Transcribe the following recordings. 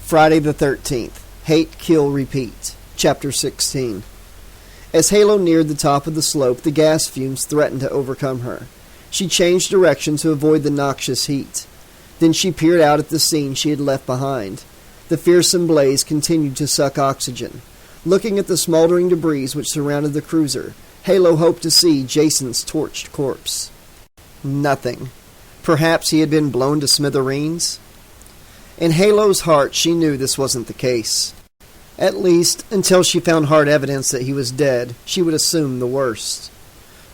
Friday the 13th. Hate, Kill, Repeat. Chapter 16. As Halo neared the top of the slope, the gas fumes threatened to overcome her. She changed direction to avoid the noxious heat. Then she peered out at the scene she had left behind. The fearsome blaze continued to suck oxygen. Looking at the smoldering debris which surrounded the cruiser, Halo hoped to see Jason's torched corpse. Nothing. Perhaps he had been blown to smithereens? In Halo's heart, she knew this wasn't the case. At least, until she found hard evidence that he was dead, she would assume the worst.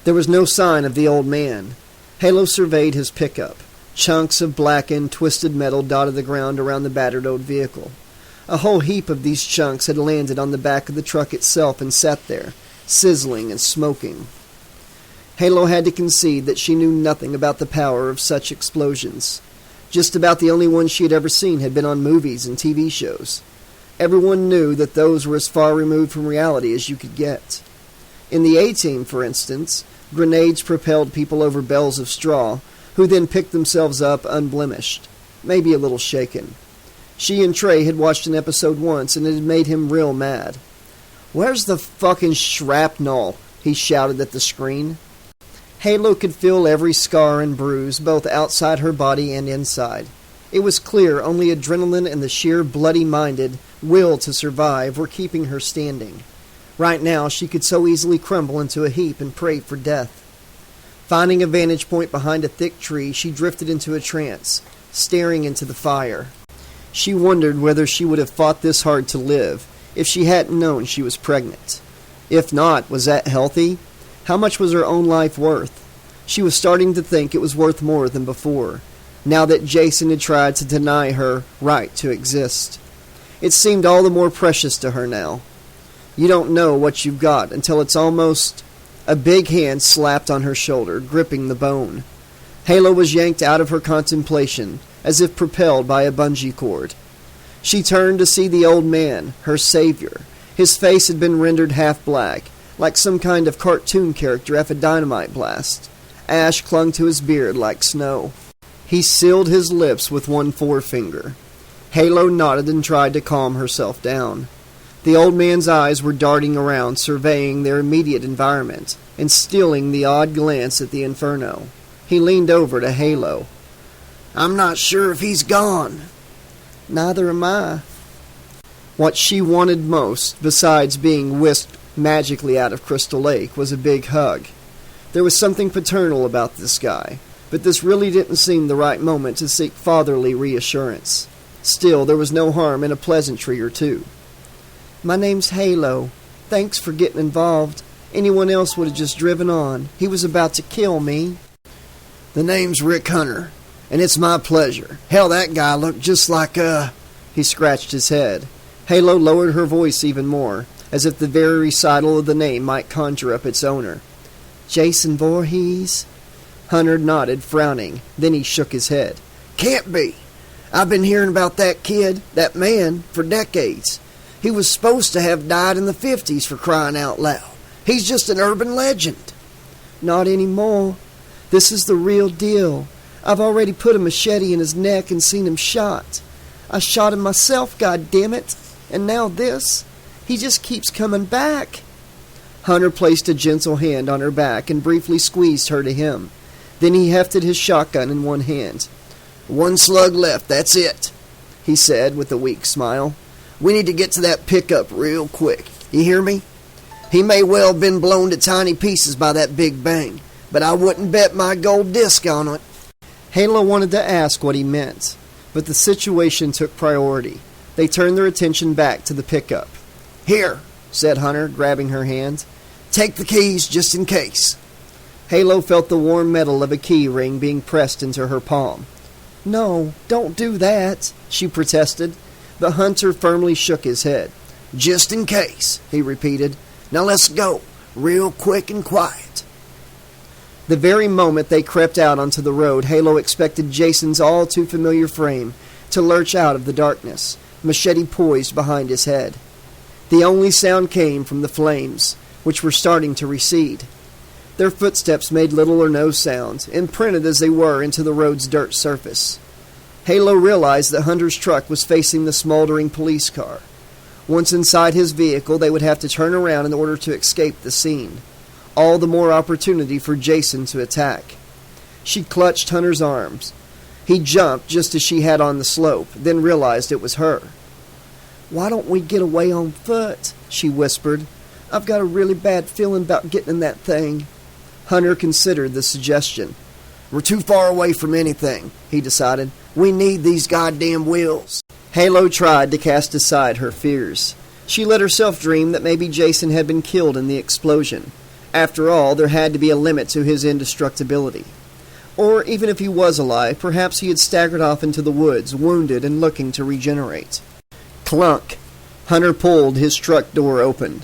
There was no sign of the old man. Halo surveyed his pickup. Chunks of blackened, twisted metal dotted the ground around the battered old vehicle. A whole heap of these chunks had landed on the back of the truck itself and sat there, sizzling and smoking. Halo had to concede that she knew nothing about the power of such explosions. Just about the only ones she had ever seen had been on movies and TV shows. Everyone knew that those were as far removed from reality as you could get. In the A-Team, for instance, grenades propelled people over bales of straw, who then picked themselves up unblemished, maybe a little shaken. She and Trey had watched an episode once, and it had made him real mad. "Where's the fucking shrapnel?" he shouted at the screen. Halo could feel every scar and bruise, both outside her body and inside. It was clear only adrenaline and the sheer bloody-minded will to survive were keeping her standing. Right now, she could so easily crumble into a heap and pray for death. Finding a vantage point behind a thick tree, she drifted into a trance, staring into the fire. She wondered whether she would have fought this hard to live if she hadn't known she was pregnant. If not, was that healthy? How much was her own life worth? She was starting to think it was worth more than before, now that Jason had tried to deny her right to exist. It seemed all the more precious to her now. You don't know what you've got until it's almost... A big hand slapped on her shoulder, gripping the bone. Halo was yanked out of her contemplation, as if propelled by a bungee cord. She turned to see the old man, her savior. His face had been rendered half black, like some kind of cartoon character after a dynamite blast. Ash clung to his beard like snow. He sealed his lips with one forefinger. Halo nodded and tried to calm herself down. The old man's eyes were darting around, surveying their immediate environment, and stealing the odd glance at the inferno. He leaned over to Halo. "I'm not sure if he's gone." "Neither am I." What she wanted most, besides being whisked magically out of Crystal Lake, was a big hug. There was something paternal about this guy, but this really didn't seem the right moment to seek fatherly reassurance. Still, there was no harm in a pleasantry or two. "My name's Halo. Thanks for getting involved. Anyone else would have just driven on. He was about to kill me." "The name's Rick Hunter, and it's my pleasure. Hell, that guy looked just like, He scratched his head. Halo lowered her voice even more, as if the very recital of the name might conjure up its owner. "Jason Voorhees?" Hunter nodded, frowning. Then he shook his head. "Can't be. I've been hearing about that kid, that man, for decades. He was supposed to have died in the 50s, for crying out loud. He's just an urban legend." "Not anymore. This is the real deal. I've already put a machete in his neck and seen him shot. I shot him myself, goddammit. And now this. He just keeps coming back." Hunter placed a gentle hand on her back and briefly squeezed her to him. Then he hefted his shotgun in one hand. "One slug left, that's it," he said with a weak smile. "We need to get to that pickup real quick. You hear me? He may well have been blown to tiny pieces by that big bang, but I wouldn't bet my gold disc on it." Halo wanted to ask what he meant, but the situation took priority. They turned their attention back to the pickup. "Here," said Hunter, grabbing her hand. "Take the keys just in case." Halo felt the warm metal of a key ring being pressed into her palm. "No, don't do that," she protested. But Hunter firmly shook his head. "Just in case," he repeated. "Now let's go, real quick and quiet." The very moment they crept out onto the road, Halo expected Jason's all-too-familiar frame to lurch out of the darkness, machete poised behind his head. The only sound came from the flames, which were starting to recede. Their footsteps made little or no sound, imprinted as they were into the road's dirt surface. Halo realized that Hunter's truck was facing the smoldering police car. Once inside his vehicle, they would have to turn around in order to escape the scene. All the more opportunity for Jason to attack. She clutched Hunter's arms. He jumped just as she had on the slope, then realized it was her. "Why don't we get away on foot?" she whispered. "I've got a really bad feeling about getting in that thing." Hunter considered the suggestion. "We're too far away from anything," he decided. "We need these goddamn wheels." Halo tried to cast aside her fears. She let herself dream that maybe Jason had been killed in the explosion. After all, there had to be a limit to his indestructibility. Or even if he was alive, perhaps he had staggered off into the woods, wounded and looking to regenerate. Clunk! Hunter pulled his truck door open.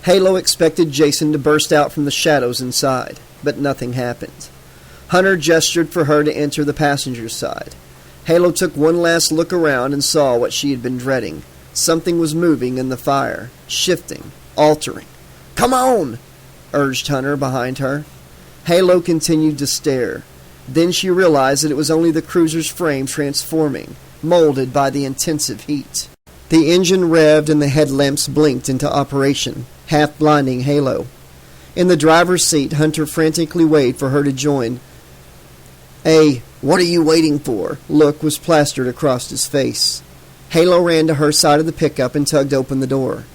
Halo expected Jason to burst out from the shadows inside, but nothing happened. Hunter gestured for her to enter the passenger's side. Halo took one last look around and saw what she had been dreading. Something was moving in the fire, shifting, altering. "Come on!" urged Hunter behind her. Halo continued to stare. Then she realized that it was only the cruiser's frame transforming, molded by the intensive heat. The engine revved and the headlamps blinked into operation, half blinding Halo. In the driver's seat, Hunter frantically waited for her to join. "What are you waiting for?" look was plastered across his face. Halo ran to her side of the pickup and tugged open the door.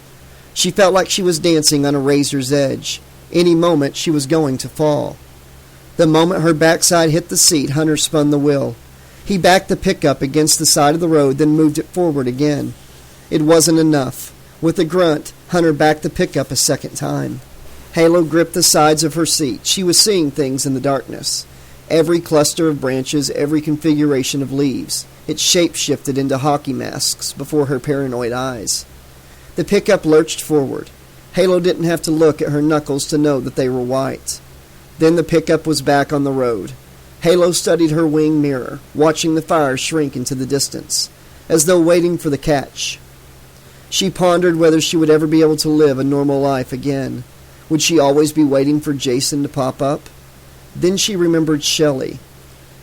She felt like she was dancing on a razor's edge. Any moment she was going to fall. The moment her backside hit the seat, Hunter spun the wheel. He backed the pickup against the side of the road, then moved it forward again. It wasn't enough. With a grunt, Hunter backed the pickup a second time. Halo gripped the sides of her seat. She was seeing things in the darkness. Every cluster of branches, every configuration of leaves. It shape-shifted into hockey masks before her paranoid eyes. The pickup lurched forward. Halo didn't have to look at her knuckles to know that they were white. Then the pickup was back on the road. Halo studied her wing mirror, watching the fire shrink into the distance, as though waiting for the catch. She pondered whether she would ever be able to live a normal life again. Would she always be waiting for Jason to pop up? Then she remembered Shelley.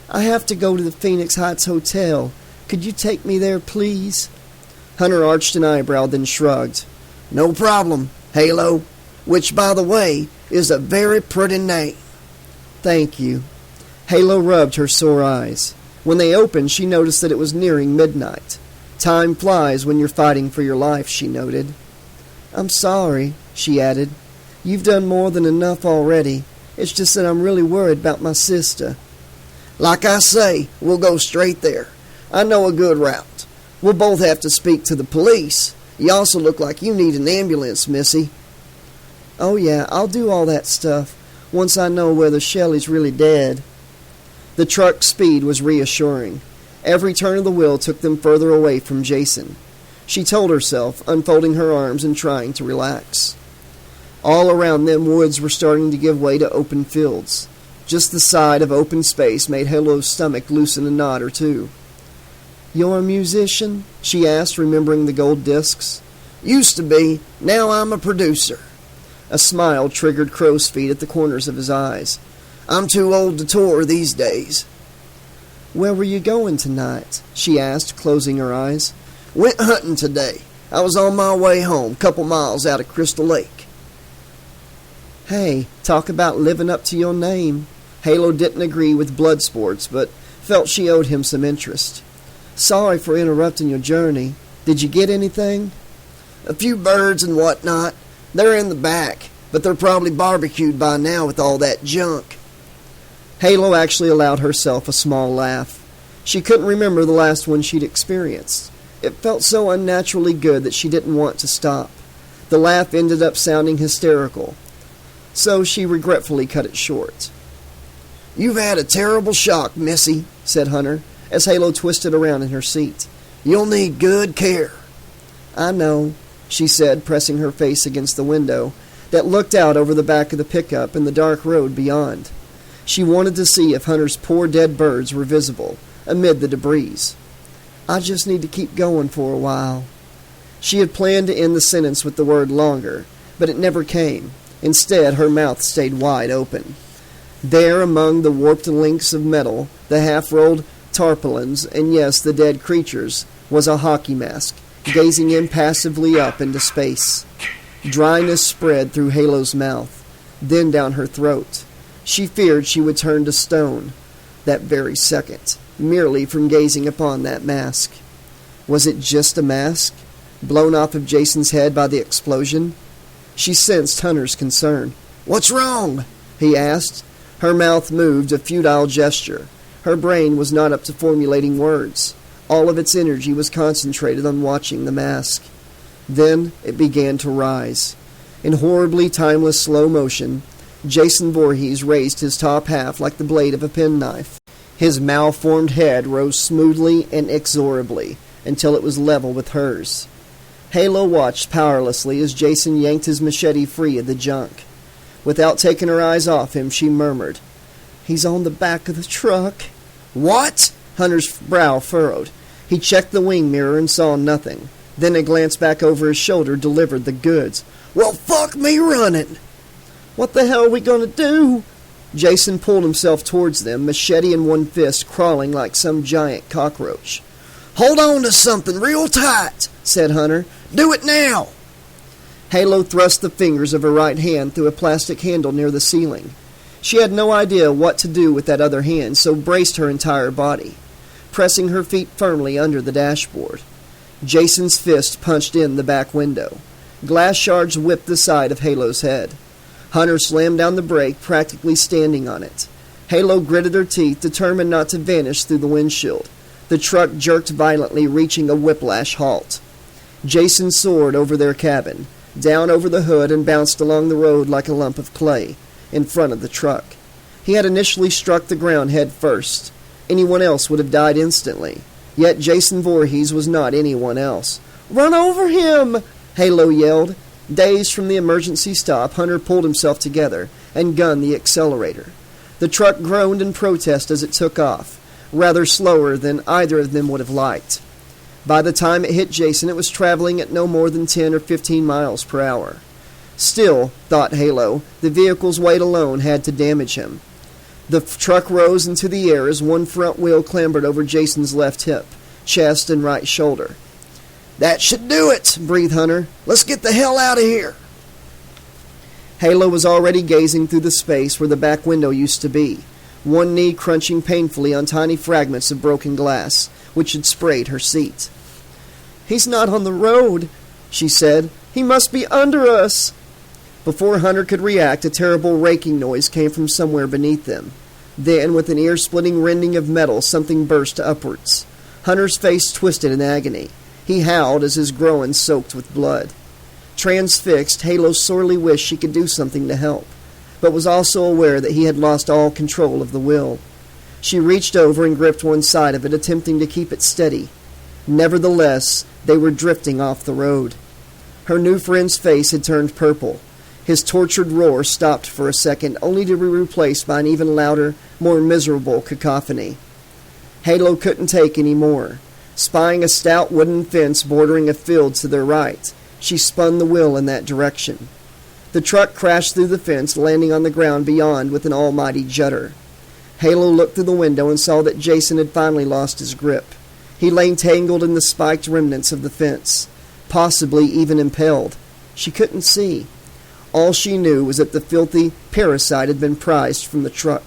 "I have to go to the Phoenix Heights Hotel. Could you take me there, please?" Hunter arched an eyebrow, then shrugged. "No problem, Halo, which, by the way, is a very pretty name." "Thank you." Halo rubbed her sore eyes. When they opened, she noticed that it was nearing midnight. "Time flies when you're fighting for your life," she noted. "I'm sorry," she added. "You've done more than enough already. It's just that I'm really worried about my sister." "Like I say, we'll go straight there. I know a good route. We'll both have to speak to the police. You also look like you need an ambulance, Missy." "Oh yeah, I'll do all that stuff, once I know whether Shelley's really dead." The truck's speed was reassuring. Every turn of the wheel took them further away from Jason. She told herself, unfolding her arms and trying to relax. All around them, woods were starting to give way to open fields. Just the sight of open space made Halo's stomach loosen a knot or two. "You're a musician?" she asked, remembering the gold discs. "Used to be. Now I'm a producer." A smile triggered crow's feet at the corners of his eyes. "I'm too old to tour these days." "Where were you going tonight?" she asked, closing her eyes. "Went hunting today. I was on my way home, couple miles out of Crystal Lake." "Hey, talk about living up to your name." Halo didn't agree with blood sports, but felt she owed him some interest. "Sorry for interrupting your journey. Did you get anything?" "A few birds and whatnot. They're in the back, but they're probably barbecued by now with all that junk." Halo actually allowed herself a small laugh. She couldn't remember the last one she'd experienced. It felt so unnaturally good that she didn't want to stop. The laugh ended up sounding hysterical, so she regretfully cut it short. "You've had a terrible shock, Missy," said Hunter, as Halo twisted around in her seat. "You'll need good care." "I know," she said, pressing her face against the window that looked out over the back of the pickup and the dark road beyond. She wanted to see if Hunter's poor dead birds were visible amid the debris. "I just need to keep going for a while." She had planned to end the sentence with the word longer, but it never came. Instead, her mouth stayed wide open. There, among the warped links of metal, the half-rolled tarpaulins, and yes, the dead creatures, was a hockey mask, gazing impassively up into space. Dryness spread through Halo's mouth, then down her throat. She feared she would turn to stone that very second, merely from gazing upon that mask. Was it just a mask, blown off of Jason's head by the explosion? She sensed Hunter's concern. "What's wrong?" he asked. Her mouth moved a futile gesture. Her brain was not up to formulating words. All of its energy was concentrated on watching the mask. Then it began to rise. In horribly timeless slow motion, Jason Voorhees raised his top half like the blade of a penknife. His malformed head rose smoothly and inexorably until it was level with hers. Halo watched powerlessly as Jason yanked his machete free of the junk. Without taking her eyes off him, she murmured, "He's on the back of the truck." "What?" Hunter's brow furrowed. He checked the wing mirror and saw nothing. Then a glance back over his shoulder delivered the goods. "Well, fuck me running!" "What the hell are we gonna do?" Jason pulled himself towards them, machete in one fist, crawling like some giant cockroach. "Hold on to something real tight," said Hunter. "Do it now!" Halo thrust the fingers of her right hand through a plastic handle near the ceiling. She had no idea what to do with that other hand, so braced her entire body, pressing her feet firmly under the dashboard. Jason's fist punched in the back window. Glass shards whipped the side of Halo's head. Hunter slammed down the brake, practically standing on it. Halo gritted her teeth, determined not to vanish through the windshield. The truck jerked violently, reaching a whiplash halt. Jason soared over their cabin, down over the hood, and bounced along the road like a lump of clay in front of the truck. He had initially struck the ground head first. Anyone else would have died instantly. Yet Jason Voorhees was not anyone else. "Run over him!" Halo yelled. Dazed from the emergency stop, Hunter pulled himself together and gunned the accelerator. The truck groaned in protest as it took off, rather slower than either of them would have liked. By the time it hit Jason, it was traveling at no more than 10 or 15 miles per hour. Still, thought Halo, the vehicle's weight alone had to damage him. The truck rose into the air as one front wheel clambered over Jason's left hip, chest, and right shoulder. "That should do it," breathed Hunter. "Let's get the hell out of here." Halo was already gazing through the space where the back window used to be, one knee crunching painfully on tiny fragments of broken glass, which had sprayed her seat. "He's not on the road," she said. "He must be under us." Before Hunter could react, a terrible raking noise came from somewhere beneath them. Then, with an ear-splitting rending of metal, something burst upwards. Hunter's face twisted in agony. He howled as his groin soaked with blood. Transfixed, Halo sorely wished she could do something to help, but was also aware that he had lost all control of the wheel. She reached over and gripped one side of it, attempting to keep it steady. Nevertheless, they were drifting off the road. Her new friend's face had turned purple. His tortured roar stopped for a second, only to be replaced by an even louder, more miserable cacophony. Halo couldn't take any more. Spying a stout wooden fence bordering a field to their right, she spun the wheel in that direction. The truck crashed through the fence, landing on the ground beyond with an almighty judder. Halo looked through the window and saw that Jason had finally lost his grip. He lay tangled in the spiked remnants of the fence, possibly even impaled. She couldn't see. All she knew was that the filthy parasite had been prized from the truck.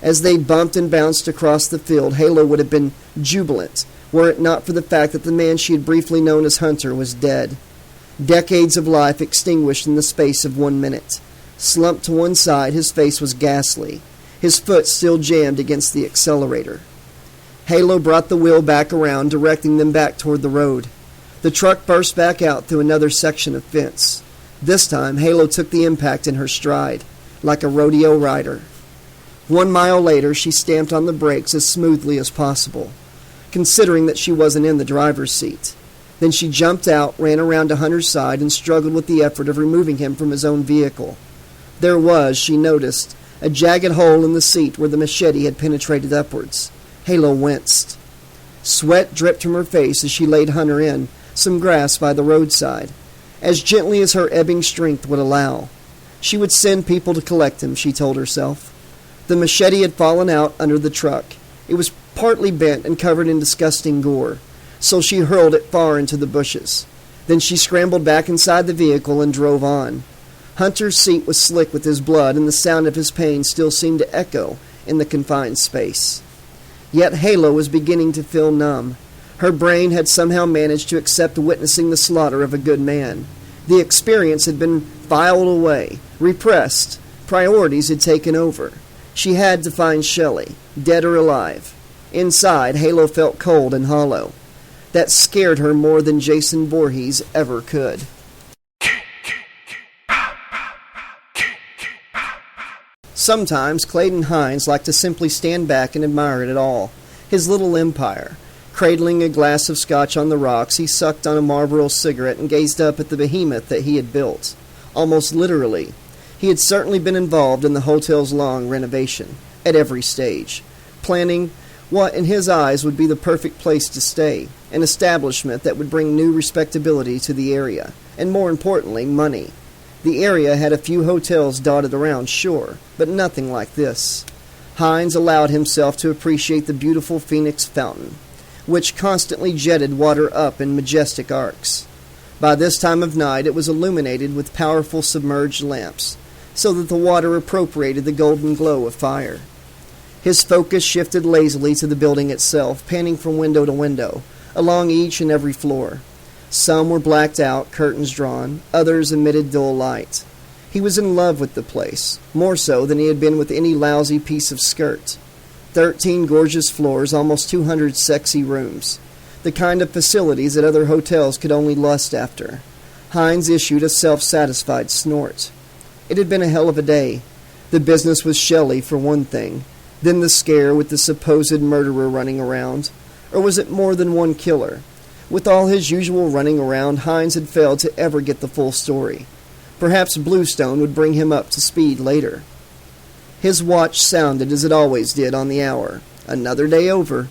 As they bumped and bounced across the field, Halo would have been jubilant, were it not for the fact that the man she had briefly known as Hunter was dead. Decades of life extinguished in the space of 1 minute. Slumped to one side, his face was ghastly, his foot still jammed against the accelerator. Halo brought the wheel back around, directing them back toward the road. The truck burst back out through another section of fence. This time, Halo took the impact in her stride, like a rodeo rider. 1 mile later, she stamped on the brakes as smoothly as possible, considering that she wasn't in the driver's seat. Then she jumped out, ran around to Hunter's side, and struggled with the effort of removing him from his own vehicle. There was, she noticed, a jagged hole in the seat where the machete had penetrated upwards. Halo winced. Sweat dripped from her face as she laid Hunter in some grass by the roadside, as gently as her ebbing strength would allow. She would send people to collect him, she told herself. The machete had fallen out under the truck. It was partly bent and covered in disgusting gore, so she hurled it far into the bushes. Then she scrambled back inside the vehicle and drove on. Hunter's seat was slick with his blood, and the sound of his pain still seemed to echo in the confined space. Yet Halo was beginning to feel numb. Her brain had somehow managed to accept witnessing the slaughter of a good man. The experience had been filed away, repressed. Priorities had taken over. She had to find Shelley, dead or alive. Inside, Halo felt cold and hollow. That scared her more than Jason Voorhees ever could. Sometimes Clayton Hines liked to simply stand back and admire it all. His little empire. Cradling a glass of scotch on the rocks, he sucked on a Marlboro cigarette and gazed up at the behemoth that he had built. Almost literally. He had certainly been involved in the hotel's long renovation, at every stage, planning what in his eyes would be the perfect place to stay, an establishment that would bring new respectability to the area, and more importantly, money. The area had a few hotels dotted around, sure, but nothing like this. Hines allowed himself to appreciate the beautiful Phoenix fountain, which constantly jetted water up in majestic arcs. By this time of night it was illuminated with powerful submerged lamps, so that the water appropriated the golden glow of fire. His focus shifted lazily to the building itself, panning from window to window, along each and every floor. Some were blacked out, curtains drawn, others emitted dull light. He was in love with the place, more so than he had been with any lousy piece of skirt. 13 gorgeous floors, almost 200 sexy rooms. The kind of facilities that other hotels could only lust after. Hines issued a self-satisfied snort. It had been a hell of a day. The business with Shelley, for one thing. Then the scare with the supposed murderer running around. Or was it more than one killer? With all his usual running around, Hines had failed to ever get the full story. Perhaps Bluestone would bring him up to speed later. His watch sounded as it always did on the hour. Another day over.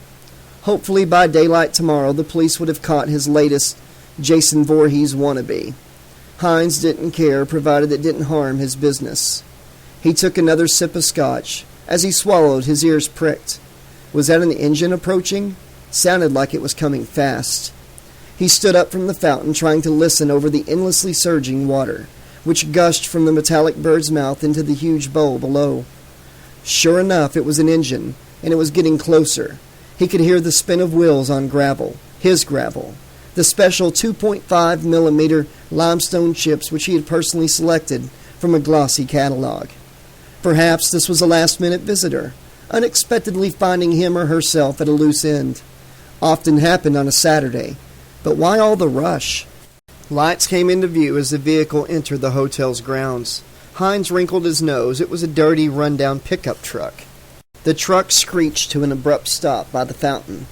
Hopefully by daylight tomorrow the police would have caught his latest Jason Voorhees wannabe. Hines didn't care, provided it didn't harm his business. He took another sip of scotch. As he swallowed, his ears pricked. Was that an engine approaching? Sounded like it was coming fast. He stood up from the fountain, trying to listen over the endlessly surging water, which gushed from the metallic bird's mouth into the huge bowl below. Sure enough, it was an engine, and it was getting closer. He could hear the spin of wheels on gravel, his gravel, the special 2.5 millimeter limestone chips which he had personally selected from a glossy catalog. Perhaps this was a last-minute visitor, unexpectedly finding him or herself at a loose end. Often happened on a Saturday. But why all the rush? Lights came into view as the vehicle entered the hotel's grounds. Hines wrinkled his nose. It was a dirty, run-down pickup truck. The truck screeched to an abrupt stop by the fountain.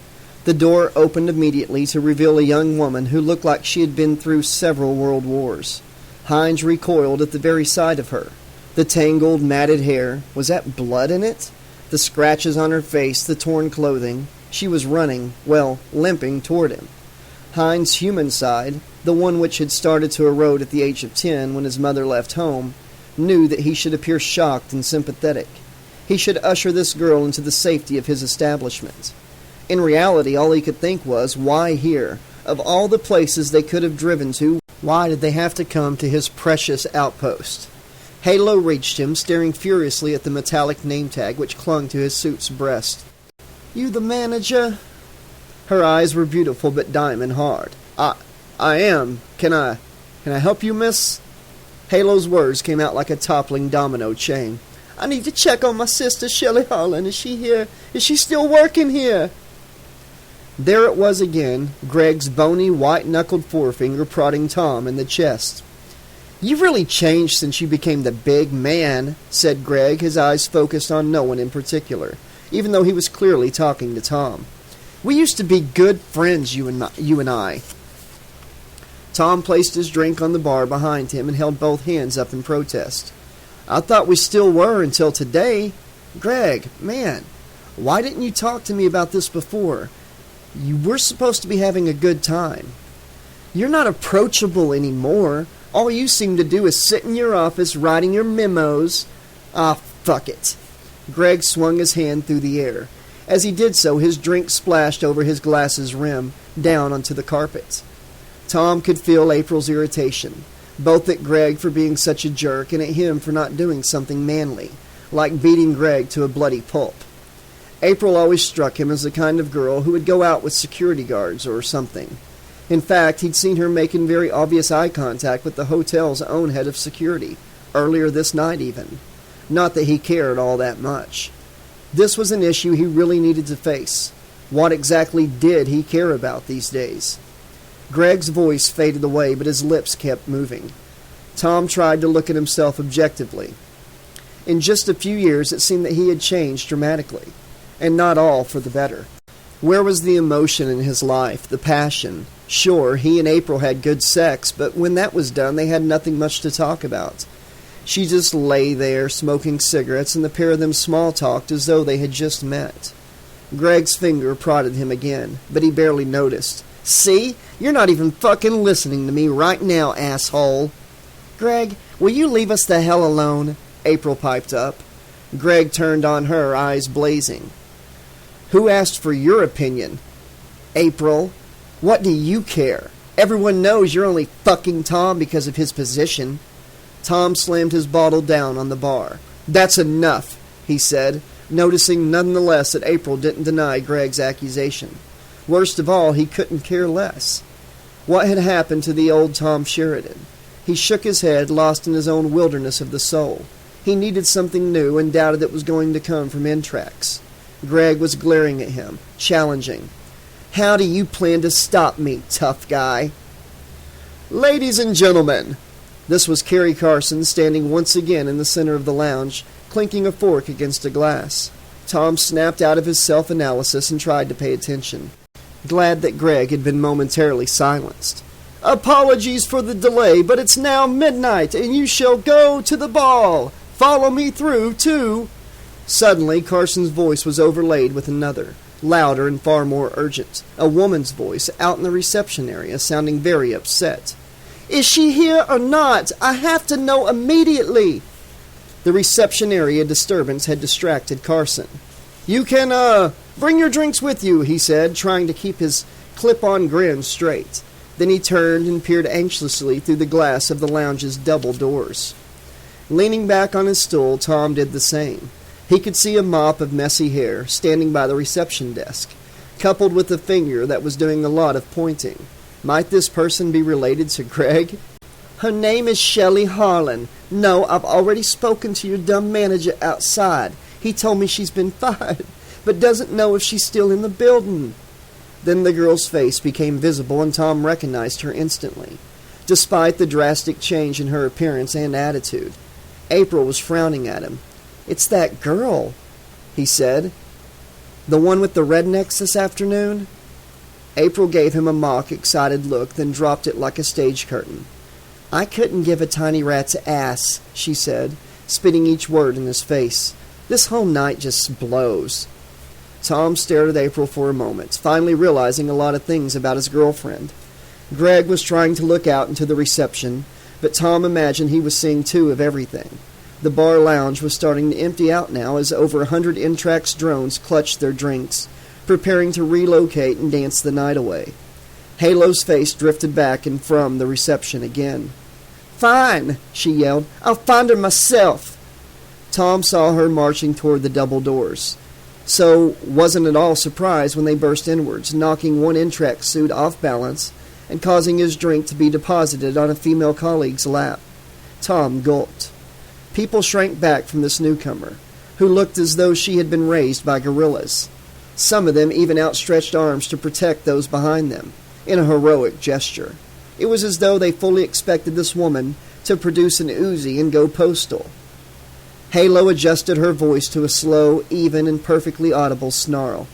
The door opened immediately to reveal a young woman who looked like she had been through several world wars. Hines recoiled at the very sight of her. The tangled, matted hair. Was that blood in it? The scratches on her face, the torn clothing. She was running, well, limping toward him. Hines' human side, the one which had started to erode at the age of 10 when his mother left home, knew that he should appear shocked and sympathetic. He should usher this girl into the safety of his establishment. In reality, all he could think was, why here? Of all the places they could have driven to, why did they have to come to his precious outpost? Halo reached him, staring furiously at the metallic name tag which clung to his suit's breast. "You the manager?" Her eyes were beautiful but diamond hard. I am. Can I help you, miss?" Halo's words came out like a toppling domino chain. "I need to check on my sister, Shelley Harlan. Is she here? Is she still working here?" There it was again, Greg's bony, white-knuckled forefinger prodding Tom in the chest. "You've really changed since you became the big man," said Greg, his eyes focused on no one in particular, even though he was clearly talking to Tom. "We used to be good friends, you and I." Tom placed his drink on the bar behind him and held both hands up in protest. "I thought we still were until today. Greg, man, why didn't you talk to me about this before? You were supposed to be having a good time. You're not approachable anymore. All you seem to do is sit in your office writing your memos." "Ah, fuck it." Greg swung his hand through the air. As he did so, his drink splashed over his glasses rim, down onto the carpet. Tom could feel April's irritation, both at Greg for being such a jerk and at him for not doing something manly, like beating Greg to a bloody pulp. April always struck him as the kind of girl who would go out with security guards or something. In fact, he'd seen her making very obvious eye contact with the hotel's own head of security, earlier this night even. Not that he cared all that much. This was an issue he really needed to face. What exactly did he care about these days? Greg's voice faded away, but his lips kept moving. Tom tried to look at himself objectively. In just a few years, it seemed that he had changed dramatically, and not all for the better. Where was the emotion in his life, the passion? Sure, he and April had good sex, but when that was done, they had nothing much to talk about. She just lay there, smoking cigarettes, and the pair of them small-talked as though they had just met. Greg's finger prodded him again, but he barely noticed. See? You're not even fucking listening to me right now, asshole. Greg, will you leave us the hell alone? April piped up. Greg turned on her, eyes blazing. Who asked for your opinion? April, what do you care? Everyone knows you're only fucking Tom because of his position. Tom slammed his bottle down on the bar. That's enough, he said, noticing nonetheless that April didn't deny Greg's accusation. Worst of all, he couldn't care less. What had happened to the old Tom Sheridan? He shook his head, lost in his own wilderness of the soul. He needed something new and doubted it was going to come from Intrax. Greg was glaring at him, challenging. How do you plan to stop me, tough guy? Ladies and gentlemen, this was Carrie Carson standing once again in the center of the lounge, clinking a fork against a glass. Tom snapped out of his self-analysis and tried to pay attention, glad that Greg had been momentarily silenced. Apologies for the delay, but it's now midnight, and you shall go to the ball. Follow me through, too. Suddenly, Carson's voice was overlaid with another, louder and far more urgent, a woman's voice out in the reception area, sounding very upset. Is she here or not? I have to know immediately. The reception area disturbance had distracted Carson. You can, bring your drinks with you, he said, trying to keep his clip-on grin straight. Then he turned and peered anxiously through the glass of the lounge's double doors. Leaning back on his stool, Tom did the same. He could see a mop of messy hair standing by the reception desk, coupled with a finger that was doing a lot of pointing. Might this person be related to Greg? Her name is Shelley Harlan. No, I've already spoken to your dumb manager outside. He told me she's been fired, but doesn't know if she's still in the building. Then the girl's face became visible, and Tom recognized her instantly, despite the drastic change in her appearance and attitude. April was frowning at him. It's that girl, he said. The one with the rednecks this afternoon? April gave him a mock, excited look, then dropped it like a stage curtain. I couldn't give a tiny rat's ass, she said, spitting each word in his face. This whole night just blows. Tom stared at April for a moment, finally realizing a lot of things about his girlfriend. Greg was trying to look out into the reception, but Tom imagined he was seeing two of everything. The bar lounge was starting to empty out now as over 100 Intrax drones clutched their drinks, preparing to relocate and dance the night away. Halo's face drifted back and from the reception again. Fine, she yelled. I'll find her myself. Tom saw her marching toward the double doors. So wasn't at all surprised when they burst inwards, knocking one Intrax suit off balance and causing his drink to be deposited on a female colleague's lap. Tom gulped. People shrank back from this newcomer, who looked as though she had been raised by gorillas. Some of them even outstretched arms to protect those behind them, in a heroic gesture. It was as though they fully expected this woman to produce an Uzi and go postal. Halo adjusted her voice to a slow, even, and perfectly audible snarl.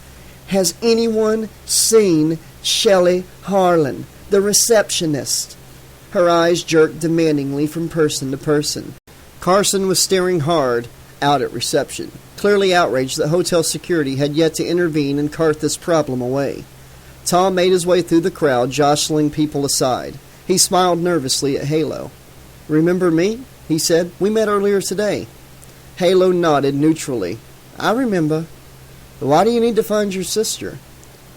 Has anyone seen Shelley Harlan, the receptionist? Her eyes jerked demandingly from person to person. Carson was staring hard out at reception, clearly outraged that hotel security had yet to intervene and cart this problem away. Tom made his way through the crowd, jostling people aside. He smiled nervously at Halo. Remember me? He said. We met earlier today. Halo nodded neutrally. I remember. Why do you need to find your sister?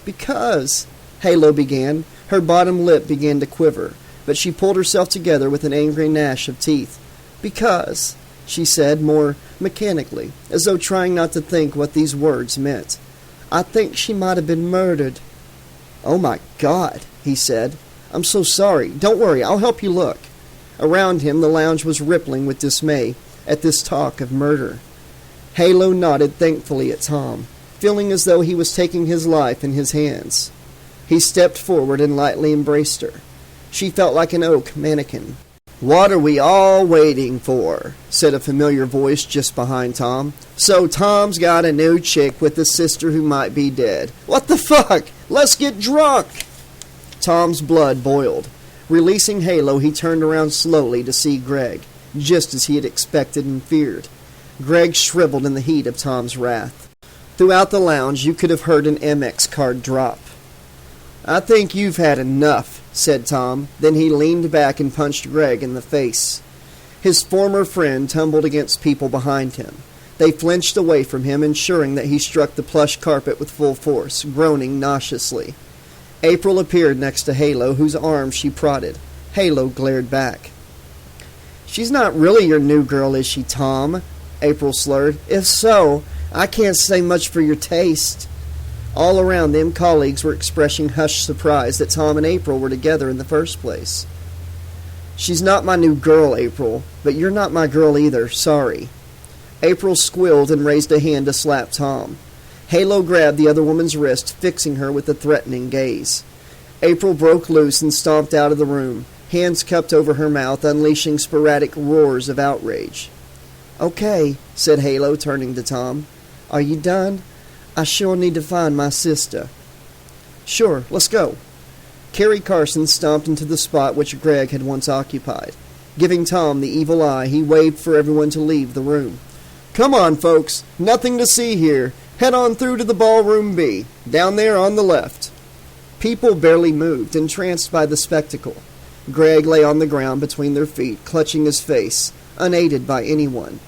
Because, Halo began. Her bottom lip began to quiver, but she pulled herself together with an angry gnash of teeth. Because, she said more mechanically, as though trying not to think what these words meant. I think she might have been murdered. Oh my God, he said. I'm so sorry. Don't worry, I'll help you look. Around him, the lounge was rippling with dismay at this talk of murder. Halo nodded thankfully at Tom, feeling as though he was taking his life in his hands. He stepped forward and lightly embraced her. She felt like an oak mannequin. What are we all waiting for? Said a familiar voice just behind Tom. So Tom's got a new chick with a sister who might be dead. What the fuck? Let's get drunk! Tom's blood boiled. Releasing Halo, he turned around slowly to see Greg, just as he had expected and feared. Greg shriveled in the heat of Tom's wrath. Throughout the lounge, you could have heard an MX card drop. I think you've had enough, said Tom. Then he leaned back and punched Greg in the face. His former friend tumbled against people behind him. They flinched away from him, ensuring that he struck the plush carpet with full force, groaning nauseously. April appeared next to Halo, whose arm she prodded. Halo glared back. She's not really your new girl, is she, Tom? April slurred. If so, I can't say much for your taste. All around them, colleagues were expressing hushed surprise that Tom and April were together in the first place. She's not my new girl, April, but you're not my girl either, sorry. April squealed and raised a hand to slap Tom. Halo grabbed the other woman's wrist, fixing her with a threatening gaze. April broke loose and stomped out of the room, hands cupped over her mouth, unleashing sporadic roars of outrage. Okay, said Halo, turning to Tom. Are you done? I sure need to find my sister. Sure, let's go. Carrie Carson stomped into the spot which Greg had once occupied. Giving Tom the evil eye, he waved for everyone to leave the room. Come on, folks. Nothing to see here. Head on through to the ballroom B, down there on the left. People barely moved, entranced by the spectacle. Greg lay on the ground between their feet, clutching his face, unaided by anyone.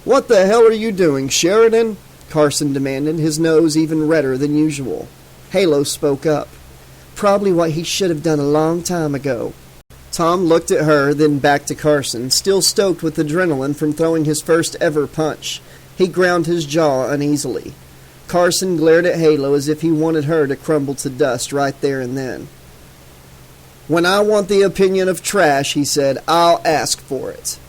What the hell are you doing, Sheridan? Carson demanded, his nose even redder than usual. Halo spoke up. Probably what he should have done a long time ago. Tom looked at her, then back to Carson, still stoked with adrenaline from throwing his first ever punch. He ground his jaw uneasily. Carson glared at Halo as if he wanted her to crumble to dust right there and then. When I want the opinion of trash, he said, I'll ask for it.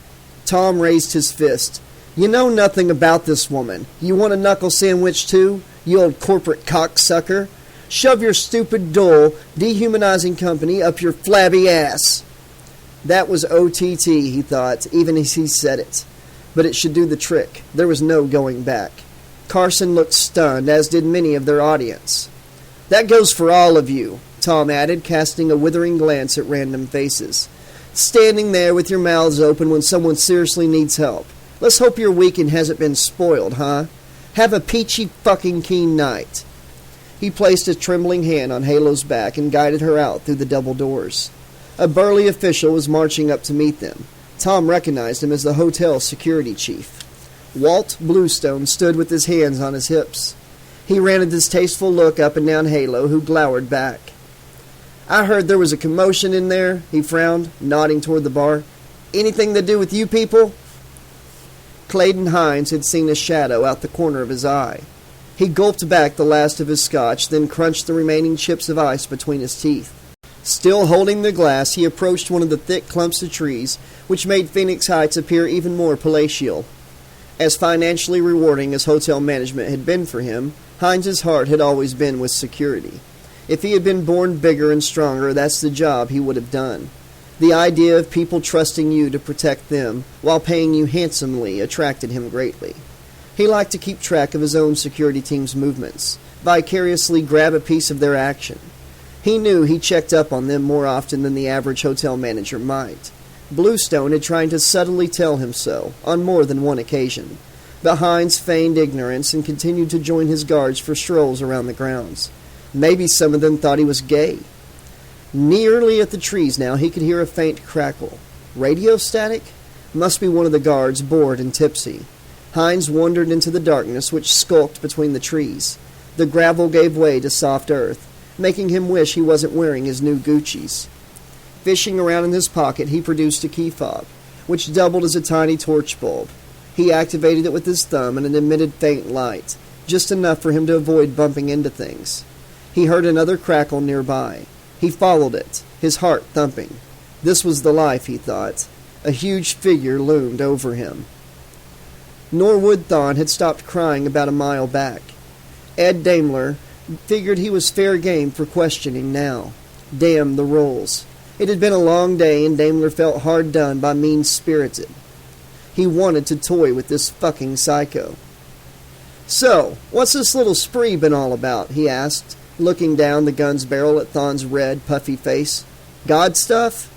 Tom raised his fist. You know nothing about this woman. You want a knuckle sandwich too, you old corporate cocksucker? Shove your stupid, dull, dehumanizing company up your flabby ass. That was OTT, he thought, even as he said it. But it should do the trick. There was no going back. Carson looked stunned, as did many of their audience. That goes for all of you, Tom added, casting a withering glance at random faces. Standing there with your mouths open when someone seriously needs help. Let's hope your weekend hasn't been spoiled, huh? Have a peachy fucking keen night. He placed a trembling hand on Halo's back and guided her out through the double doors. A burly official was marching up to meet them. Tom recognized him as the hotel security chief. Walt Bluestone stood with his hands on his hips. He ran a distasteful look up and down Halo, who glowered back. I heard there was a commotion in there, he frowned, nodding toward the bar. Anything to do with you people? Clayton Hines had seen a shadow out the corner of his eye. He gulped back the last of his scotch, then crunched the remaining chips of ice between his teeth. Still holding the glass, he approached one of the thick clumps of trees, which made Phoenix Heights appear even more palatial. As financially rewarding as hotel management had been for him, Hines's heart had always been with security. If he had been born bigger and stronger, that's the job he would have done. The idea of people trusting you to protect them, while paying you handsomely, attracted him greatly. He liked to keep track of his own security team's movements, vicariously grab a piece of their action. He knew he checked up on them more often than the average hotel manager might. Bluestone had tried to subtly tell him so, on more than one occasion. But Hines feigned ignorance and continued to join his guards for strolls around the grounds. Maybe some of them thought he was gay. Nearly at the trees now, he could hear a faint crackle. Radio static? Must be one of the guards, bored and tipsy. Hines wandered into the darkness which skulked between the trees. The gravel gave way to soft earth, making him wish he wasn't wearing his new Gucci's. Fishing around in his pocket, he produced a key fob, which doubled as a tiny torch bulb. He activated it with his thumb and it emitted faint light, just enough for him to avoid bumping into things. He heard another crackle nearby. He followed it, his heart thumping. This was the life, he thought. A huge figure loomed over him. Norwood Thawn had stopped crying about a mile back. Ed Daimler figured he was fair game for questioning now. Damn the rolls. It had been a long day, and Daimler felt hard done by mean-spirited. He wanted to toy with this fucking psycho. "So, what's this little spree been all about?" he asked, looking down the gun's barrel at Thawne's red, puffy face. "God stuff?"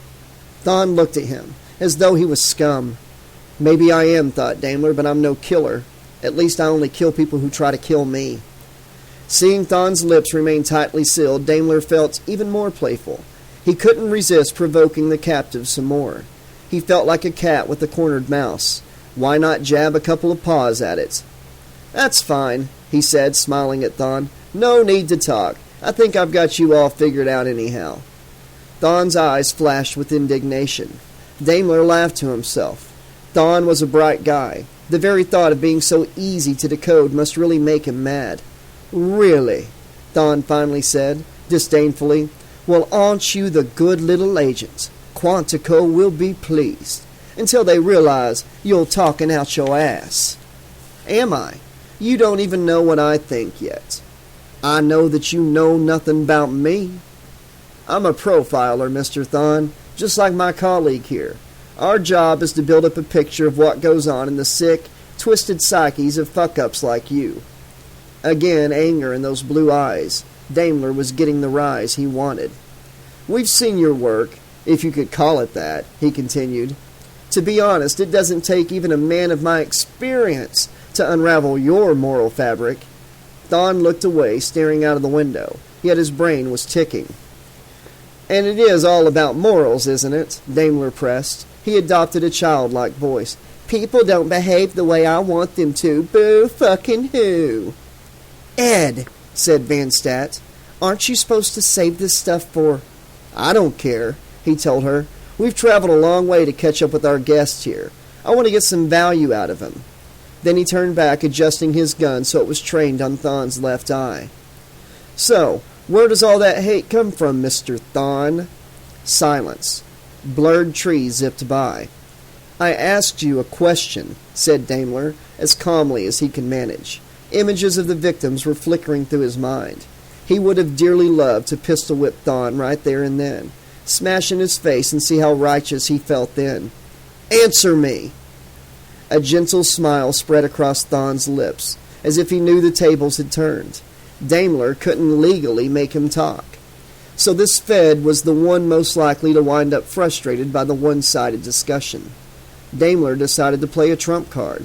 Thawn looked at him, as though he was scum. "Maybe I am," thought Daimler, "but I'm no killer. At least I only kill people who try to kill me." Seeing Thawne's lips remain tightly sealed, Daimler felt even more playful. He couldn't resist provoking the captive some more. He felt like a cat with a cornered mouse. Why not jab a couple of paws at it? "That's fine," he said, smiling at Thawn. "No need to talk. I think I've got you all figured out anyhow." Thawne's eyes flashed with indignation. Daimler laughed to himself. Thawn was a bright guy. The very thought of being so easy to decode must really make him mad. "Really?" Thawn finally said, disdainfully. "Well, aren't you the good little agent? Quantico will be pleased. Until they realize you're talking out your ass." "Am I? You don't even know what I think yet." "I know that you know nothing about me." "I'm a profiler, Mr. Thawn, just like my colleague here. Our job is to build up a picture of what goes on in the sick, twisted psyches of fuck-ups like you." Again, anger in those blue eyes. Daimler was getting the rise he wanted. "We've seen your work, if you could call it that," he continued. "To be honest, it doesn't take even a man of my experience to unravel your moral fabric." Thawn looked away, staring out of the window, yet his brain was ticking. "And it is all about morals, isn't it?" Daimler pressed. He adopted a childlike voice. "People don't behave the way I want them to. Boo fucking who?" "Ed," said Van Stat, "aren't you supposed to save this stuff for—" "I don't care," he told her. "We've traveled a long way to catch up with our guests here. I want to get some value out of him." Then he turned back, adjusting his gun so it was trained on Thawne's left eye. "So, where does all that hate come from, Mr. Thawn?" Silence. Blurred trees zipped by. "I asked you a question," said Daimler, as calmly as he could manage. Images of the victims were flickering through his mind. He would have dearly loved to pistol-whip Thawn right there and then, smash in his face and see how righteous he felt then. "Answer me!" A gentle smile spread across Thawne's lips, as if he knew the tables had turned. Daimler couldn't legally make him talk. So this Fed was the one most likely to wind up frustrated by the one-sided discussion. Daimler decided to play a trump card.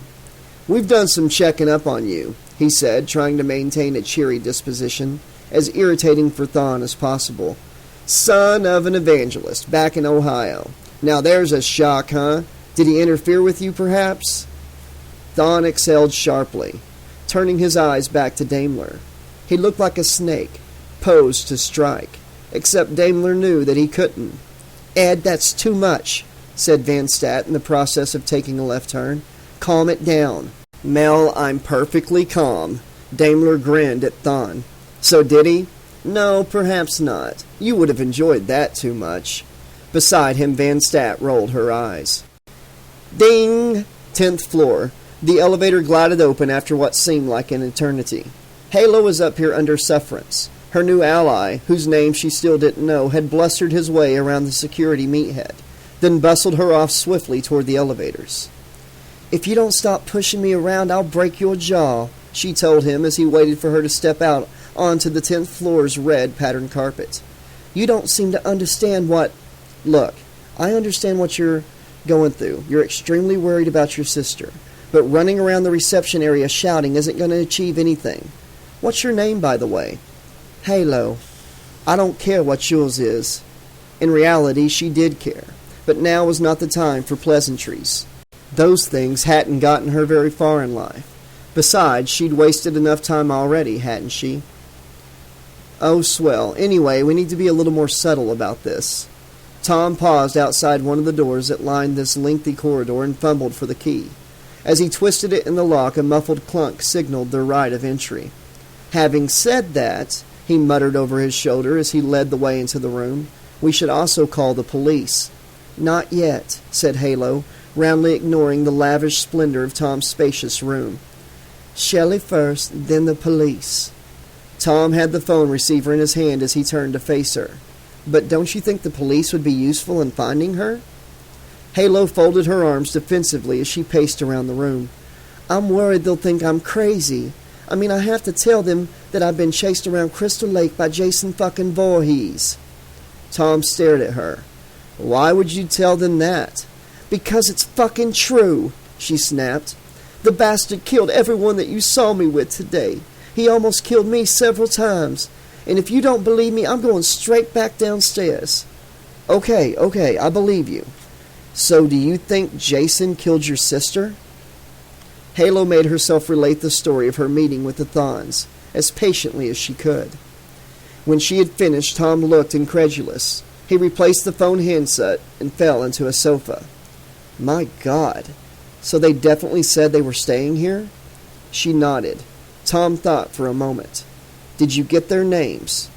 "We've done some checking up on you," he said, trying to maintain a cheery disposition, as irritating for Thawn as possible. "Son of an evangelist, back in Ohio. Now there's a shock, huh? Did he interfere with you, perhaps?" Thawn exhaled sharply, turning his eyes back to Daimler. He looked like a snake, posed to strike, except Daimler knew that he couldn't. "Ed, that's too much," said Van Stat in the process of taking a left turn. "Calm it down." "Mel, I'm perfectly calm." Daimler grinned at Thawn. "So did he?" "No, perhaps not. You would have enjoyed that too much." Beside him, Van Stat rolled her eyes. Ding! 10th floor. The elevator glided open after what seemed like an eternity. Halo was up here under sufferance. Her new ally, whose name she still didn't know, had blustered his way around the security meathead, then bustled her off swiftly toward the elevators. "If you don't stop pushing me around, I'll break your jaw," she told him as he waited for her to step out onto the 10th floor's red patterned carpet. "You don't seem to understand what—" "Look, I understand what you're going through. You're extremely worried about your sister. But running around the reception area shouting isn't going to achieve anything. What's your name, by the way?" "Halo." "I don't care what yours is." In reality, she did care, but now was not the time for pleasantries. Those things hadn't gotten her very far in life. Besides, she'd wasted enough time already, hadn't she? Oh, swell. Anyway, we need to be a little more subtle about this. Tom paused outside one of the doors that lined this lengthy corridor and fumbled for the key. As he twisted it in the lock, a muffled clunk signaled their right of entry. Having said that, he muttered over his shoulder as he led the way into the room, we should also call the police. Not yet, said Halo, roundly ignoring the lavish splendor of Tom's spacious room. Shelley first, then the police. Tom had the phone receiver in his hand as he turned to face her. But don't you think the police would be useful in finding her? Halo folded her arms defensively as she paced around the room. I'm worried they'll think I'm crazy. I mean, I have to tell them that I've been chased around Crystal Lake by Jason fucking Voorhees. Tom stared at her. Why would you tell them that? Because it's fucking true, she snapped. The bastard killed everyone that you saw me with today. He almost killed me several times. And if you don't believe me, I'm going straight back downstairs. Okay, I believe you. So do you think Jason killed your sister? Halo made herself relate the story of her meeting with the Thawns, as patiently as she could. When she had finished, Tom looked incredulous. He replaced the phone handset and fell into a sofa. My God. So they definitely said they were staying here? She nodded. Tom thought for a moment. Did you get their names?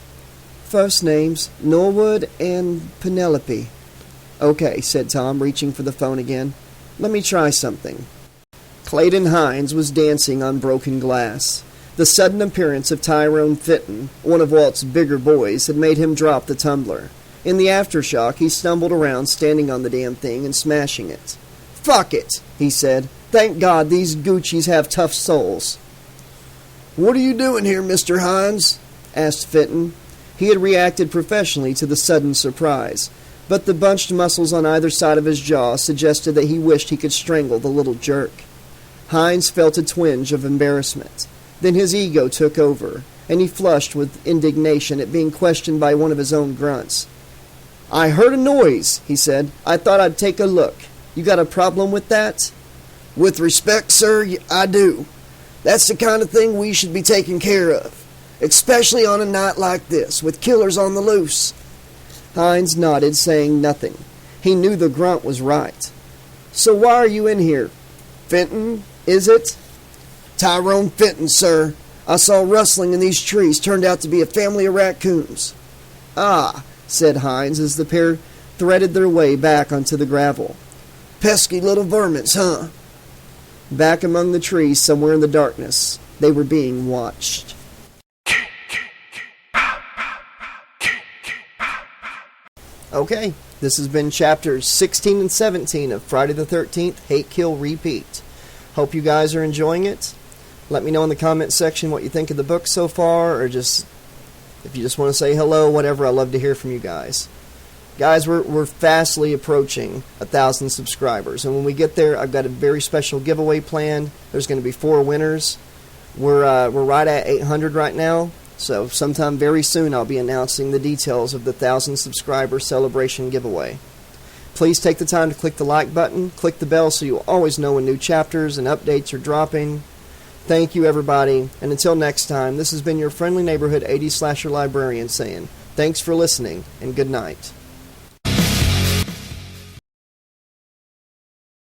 First names, Norwood and Penelope. Okay, said Tom, reaching for the phone again. Let me try something. Clayton Hines was dancing on broken glass. The sudden appearance of Tyrone Fitton, one of Walt's bigger boys, had made him drop the tumbler. In the aftershock, he stumbled around, standing on the damn thing and smashing it. Fuck it, he said. Thank God these Guccis have tough souls. What are you doing here, Mr. Hines? Asked Fitton. He had reacted professionally to the sudden surprise, but the bunched muscles on either side of his jaw suggested that he wished he could strangle the little jerk. Hines felt a twinge of embarrassment. Then his ego took over, and he flushed with indignation at being questioned by one of his own grunts. I heard a noise, he said. I thought I'd take a look. You got a problem with that? With respect, sir, I do. That's the kind of thing we should be taking care of, especially on a night like this, with killers on the loose. Hines nodded, saying nothing. He knew the grunt was right. So why are you in here? Fenton, is it? Tyrone Fenton, sir. I saw rustling in these trees. Turned out to be a family of raccoons. Ah, said Hines as the pair threaded their way back onto the gravel. Pesky little vermins, huh? Back among the trees, somewhere in the darkness, they were being watched. Okay, this has been chapters 16 and 17 of Friday the 13th, Hate, Kill, Repeat. Hope you guys are enjoying it. Let me know in the comment section what you think of the book so far, or just, if you just want to say hello, whatever, I love to hear from you guys. Guys, we're fastly approaching 1,000 subscribers, and when we get there, I've got a very special giveaway planned. There's going to be 4 winners. We're right at 800 right now, so sometime very soon I'll be announcing the details of the 1,000 subscriber celebration giveaway. Please take the time to click the like button, click the bell so you'll always know when new chapters and updates are dropping. Thank you, everybody, and until next time, this has been your friendly neighborhood 80s slasher librarian saying, thanks for listening, and good night.